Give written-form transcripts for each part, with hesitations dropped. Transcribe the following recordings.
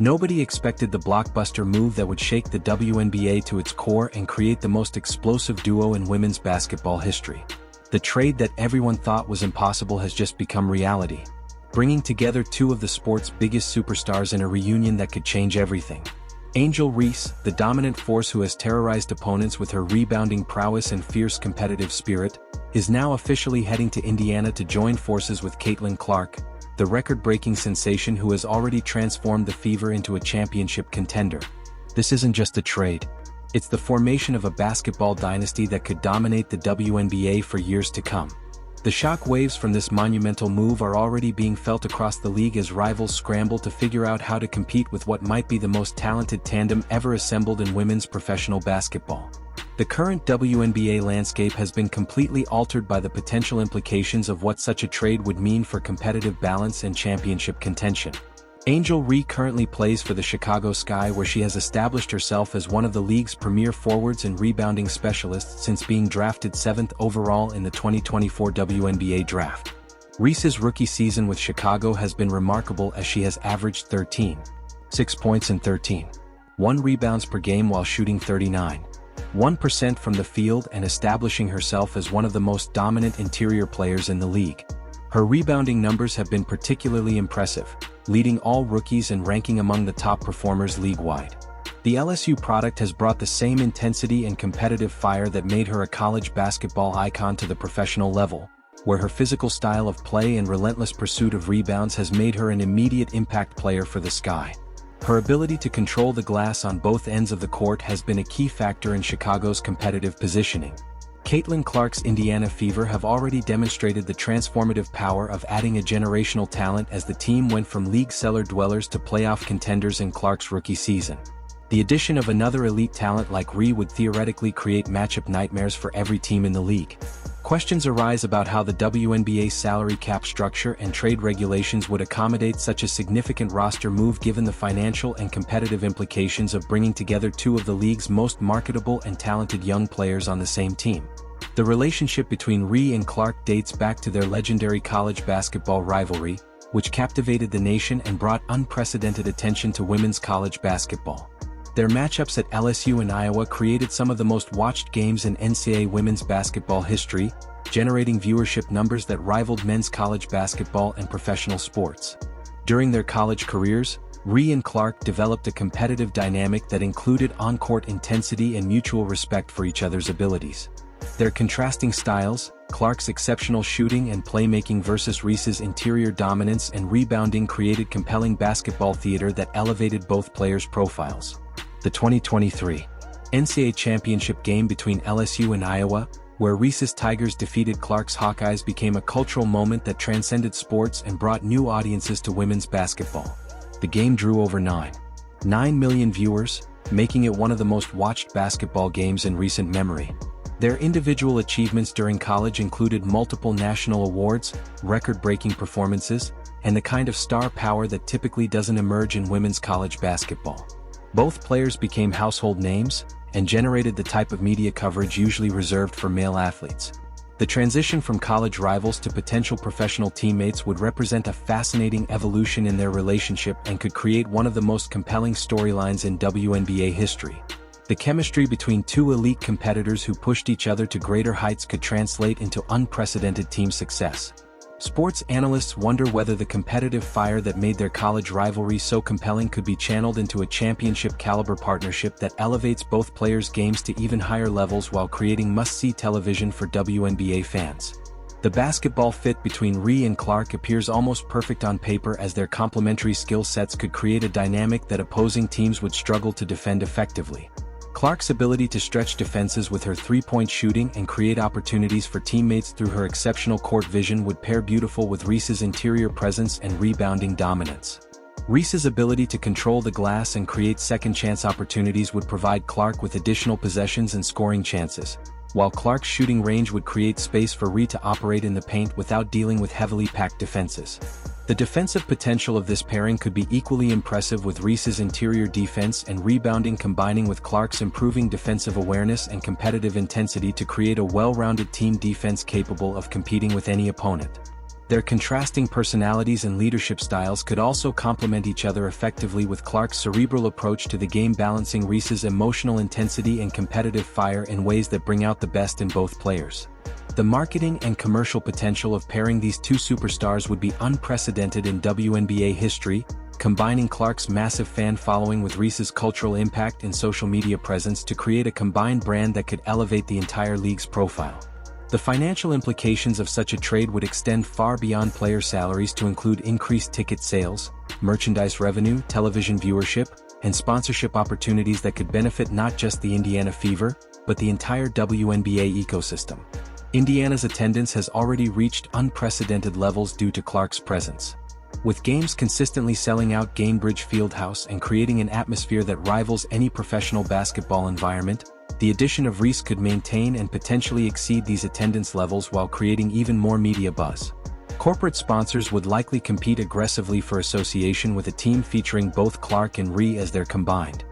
Nobody expected the blockbuster move that would shake the WNBA to its core and create the most explosive duo in women's basketball history. The trade that everyone thought was impossible has just become reality, bringing together two of the sport's biggest superstars in a reunion that could change everything. Angel Reese, the dominant force who has terrorized opponents with her rebounding prowess and fierce competitive spirit, is now officially heading to Indiana to join forces with Caitlin Clark, the record-breaking sensation who has already transformed the Fever into a championship contender. This isn't just a trade. It's the formation of a basketball dynasty that could dominate the WNBA for years to come. The shock waves from this monumental move are already being felt across the league as rivals scramble to figure out how to compete with what might be the most talented tandem ever assembled in women's professional basketball. The current WNBA landscape has been completely altered by the potential implications of what such a trade would mean for competitive balance and championship contention. Angel Reese currently plays for the Chicago Sky, where she has established herself as one of the league's premier forwards and rebounding specialists since being drafted 7th overall in the 2024 WNBA draft. Reese's rookie season with Chicago has been remarkable as she has averaged 13.6 points and 13.1 rebounds per game while shooting 39.1% from the field and establishing herself as one of the most dominant interior players in the league. Her rebounding numbers have been particularly impressive, leading all rookies and ranking among the top performers league-wide. The LSU product has brought the same intensity and competitive fire that made her a college basketball icon to the professional level, where her physical style of play and relentless pursuit of rebounds has made her an immediate impact player for the Sky. Her ability to control the glass on both ends of the court has been a key factor in Chicago's competitive positioning. Caitlin Clark's Indiana Fever have already demonstrated the transformative power of adding a generational talent as the team went from league cellar dwellers to playoff contenders in Clark's rookie season. The addition of another elite talent like Reese would theoretically create matchup nightmares for every team in the league. Questions arise about how the WNBA's salary cap structure and trade regulations would accommodate such a significant roster move given the financial and competitive implications of bringing together two of the league's most marketable and talented young players on the same team. The relationship between Reese and Clark dates back to their legendary college basketball rivalry, which captivated the nation and brought unprecedented attention to women's college basketball. Their matchups at LSU and Iowa created some of the most watched games in NCAA women's basketball history, generating viewership numbers that rivaled men's college basketball and professional sports. During their college careers, Reese and Clark developed a competitive dynamic that included on-court intensity and mutual respect for each other's abilities. Their contrasting styles, Clark's exceptional shooting and playmaking versus Reese's interior dominance and rebounding, created compelling basketball theater that elevated both players' profiles. The 2023 NCAA championship game between LSU and Iowa, where Reese's Tigers defeated Clark's Hawkeyes, became a cultural moment that transcended sports and brought new audiences to women's basketball. The game drew over 9 million viewers, making it one of the most watched basketball games in recent memory. Their individual achievements during college included multiple national awards, record-breaking performances, and the kind of star power that typically doesn't emerge in women's college basketball. Both players became household names and generated the type of media coverage usually reserved for male athletes. The transition from college rivals to potential professional teammates would represent a fascinating evolution in their relationship and could create one of the most compelling storylines in WNBA history. The chemistry between two elite competitors who pushed each other to greater heights could translate into unprecedented team success. Sports analysts wonder whether the competitive fire that made their college rivalry so compelling could be channeled into a championship-caliber partnership that elevates both players' games to even higher levels while creating must-see television for WNBA fans. The basketball fit between Reese and Clark appears almost perfect on paper, as their complementary skill sets could create a dynamic that opposing teams would struggle to defend effectively. Clark's ability to stretch defenses with her three-point shooting and create opportunities for teammates through her exceptional court vision would pair beautiful with Reese's interior presence and rebounding dominance. Reese's ability to control the glass and create second-chance opportunities would provide Clark with additional possessions and scoring chances, while Clark's shooting range would create space for Reese to operate in the paint without dealing with heavily packed defenses. The defensive potential of this pairing could be equally impressive, with Reese's interior defense and rebounding combining with Clark's improving defensive awareness and competitive intensity to create a well-rounded team defense capable of competing with any opponent. Their contrasting personalities and leadership styles could also complement each other effectively, with Clark's cerebral approach to the game balancing Reese's emotional intensity and competitive fire in ways that bring out the best in both players. The marketing and commercial potential of pairing these two superstars would be unprecedented in WNBA history, combining Clark's massive fan following with Reese's cultural impact and social media presence to create a combined brand that could elevate the entire league's profile. The financial implications of such a trade would extend far beyond player salaries to include increased ticket sales, merchandise revenue, television viewership, and sponsorship opportunities that could benefit not just the Indiana Fever, but the entire WNBA ecosystem. Indiana's attendance has already reached unprecedented levels due to Clark's presence. With games consistently selling out Gainbridge Fieldhouse and creating an atmosphere that rivals any professional basketball environment, the addition of Reese could maintain and potentially exceed these attendance levels while creating even more media buzz. Corporate sponsors would likely compete aggressively for association with a team featuring both Clark and Reese as their combined.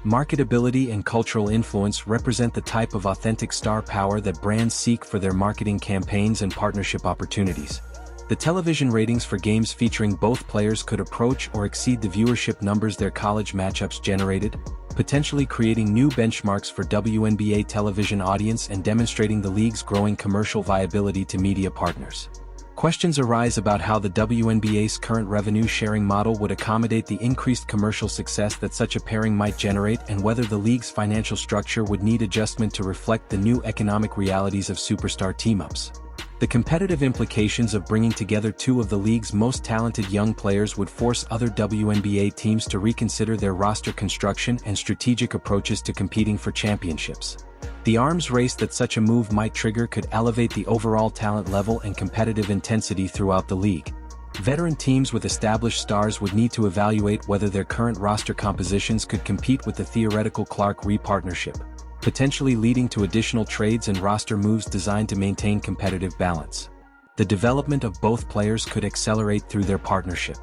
Marketability and cultural influence represent the type of authentic star power that brands seek for their marketing campaigns and partnership opportunities. The television ratings for games featuring both players could approach or exceed the viewership numbers their college matchups generated, potentially creating new benchmarks for WNBA television audience and demonstrating the league's growing commercial viability to media partners. Questions arise about how the WNBA's current revenue-sharing model would accommodate the increased commercial success that such a pairing might generate, and whether the league's financial structure would need adjustment to reflect the new economic realities of superstar team-ups. The competitive implications of bringing together two of the league's most talented young players would force other WNBA teams to reconsider their roster construction and strategic approaches to competing for championships. The arms race that such a move might trigger could elevate the overall talent level and competitive intensity throughout the league. Veteran teams with established stars would need to evaluate whether their current roster compositions could compete with the theoretical Clark-Reese partnership, potentially leading to additional trades and roster moves designed to maintain competitive balance. The development of both players could accelerate through their partnership.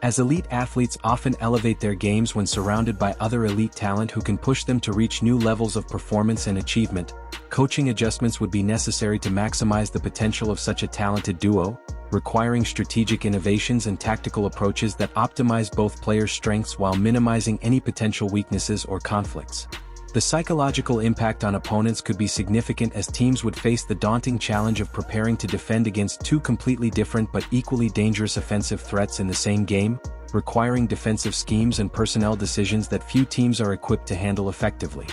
As elite athletes often elevate their games when surrounded by other elite talent who can push them to reach new levels of performance and achievement, coaching adjustments would be necessary to maximize the potential of such a talented duo, requiring strategic innovations and tactical approaches that optimize both players' strengths while minimizing any potential weaknesses or conflicts. The psychological impact on opponents could be significant, as teams would face the daunting challenge of preparing to defend against two completely different but equally dangerous offensive threats in the same game, requiring defensive schemes and personnel decisions that few teams are equipped to handle effectively.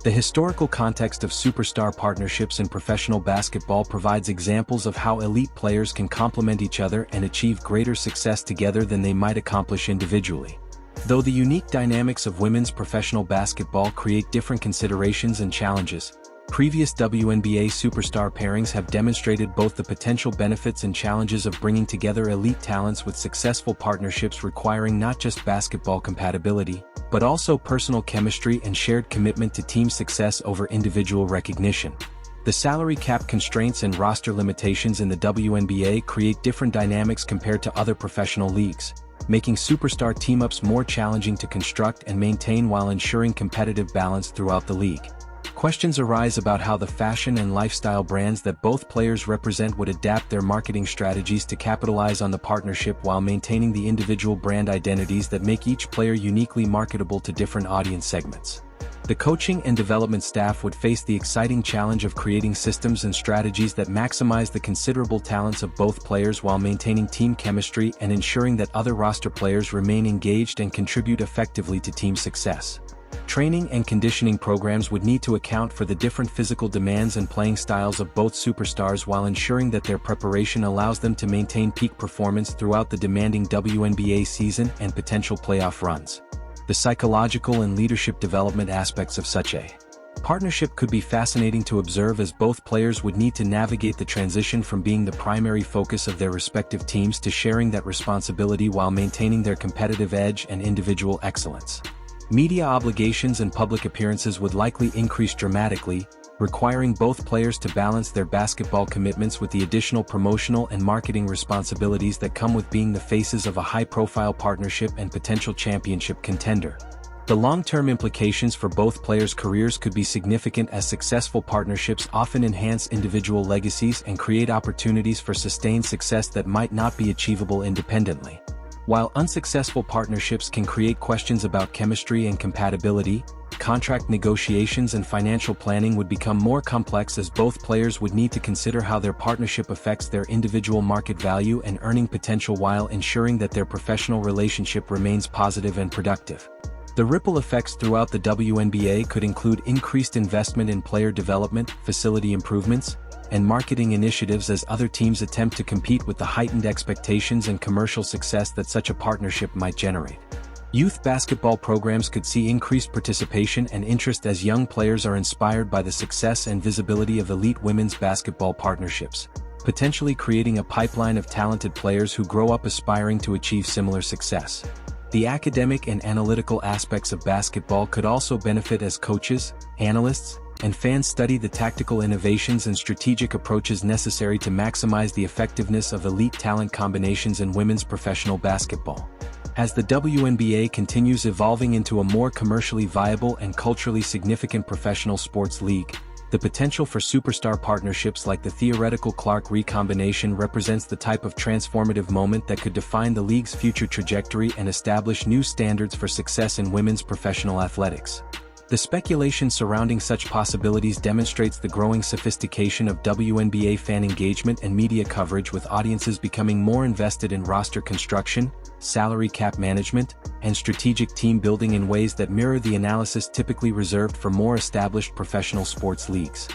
The historical context of superstar partnerships in professional basketball provides examples of how elite players can complement each other and achieve greater success together than they might accomplish individually. Though the unique dynamics of women's professional basketball create different considerations and challenges, previous WNBA superstar pairings have demonstrated both the potential benefits and challenges of bringing together elite talents with successful partnerships requiring not just basketball compatibility, but also personal chemistry and shared commitment to team success over individual recognition. The salary cap constraints and roster limitations in the WNBA create different dynamics compared to other professional leagues, making superstar team-ups more challenging to construct and maintain while ensuring competitive balance throughout the league. Questions arise about how the fashion and lifestyle brands that both players represent would adapt their marketing strategies to capitalize on the partnership while maintaining the individual brand identities that make each player uniquely marketable to different audience segments. The coaching and development staff would face the exciting challenge of creating systems and strategies that maximize the considerable talents of both players while maintaining team chemistry and ensuring that other roster players remain engaged and contribute effectively to team success. Training and conditioning programs would need to account for the different physical demands and playing styles of both superstars while ensuring that their preparation allows them to maintain peak performance throughout the demanding WNBA season and potential playoff runs. The psychological and leadership development aspects of such a partnership could be fascinating to observe, as both players would need to navigate the transition from being the primary focus of their respective teams to sharing that responsibility while maintaining their competitive edge and individual excellence. Media obligations and public appearances would likely increase dramatically, requiring both players to balance their basketball commitments with the additional promotional and marketing responsibilities that come with being the faces of a high-profile partnership and potential championship contender. The long-term implications for both players' careers could be significant, as successful partnerships often enhance individual legacies and create opportunities for sustained success that might not be achievable independently. While unsuccessful partnerships can create questions about chemistry and compatibility, contract negotiations and financial planning would become more complex, as both players would need to consider how their partnership affects their individual market value and earning potential while ensuring that their professional relationship remains positive and productive. The ripple effects throughout the WNBA could include increased investment in player development, facility improvements, and marketing initiatives as other teams attempt to compete with the heightened expectations and commercial success that such a partnership might generate. Youth basketball programs could see increased participation and interest as young players are inspired by the success and visibility of elite women's basketball partnerships, potentially creating a pipeline of talented players who grow up aspiring to achieve similar success. The academic and analytical aspects of basketball could also benefit as coaches, analysts, and fans study the tactical innovations and strategic approaches necessary to maximize the effectiveness of elite talent combinations in women's professional basketball. As the WNBA continues evolving into a more commercially viable and culturally significant professional sports league, the potential for superstar partnerships like the theoretical Clark-Reese combination represents the type of transformative moment that could define the league's future trajectory and establish new standards for success in women's professional athletics. The speculation surrounding such possibilities demonstrates the growing sophistication of WNBA fan engagement and media coverage, with audiences becoming more invested in roster construction, salary cap management, and strategic team building in ways that mirror the analysis typically reserved for more established professional sports leagues.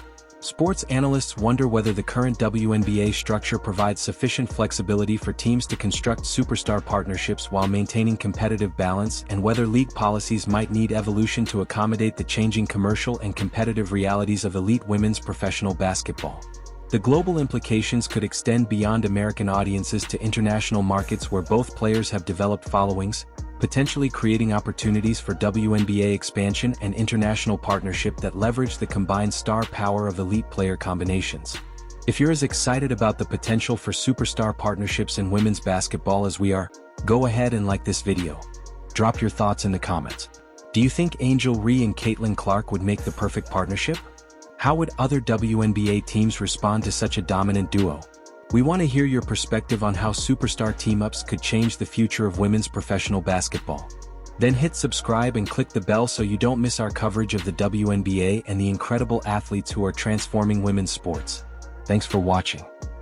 Sports analysts wonder whether the current WNBA structure provides sufficient flexibility for teams to construct superstar partnerships while maintaining competitive balance, and whether league policies might need evolution to accommodate the changing commercial and competitive realities of elite women's professional basketball. The global implications could extend beyond American audiences to international markets where both players have developed followings, potentially creating opportunities for WNBA expansion and international partnership that leverage the combined star power of elite player combinations. If you're as excited about the potential for superstar partnerships in women's basketball as we are, go ahead and like this video. Drop your thoughts in the comments. Do you think Angel Reese and Caitlin Clark would make the perfect partnership? How would other WNBA teams respond to such a dominant duo? We want to hear your perspective on how superstar team-ups could change the future of women's professional basketball. Then hit subscribe and click the bell so you don't miss our coverage of the WNBA and the incredible athletes who are transforming women's sports. Thanks for watching.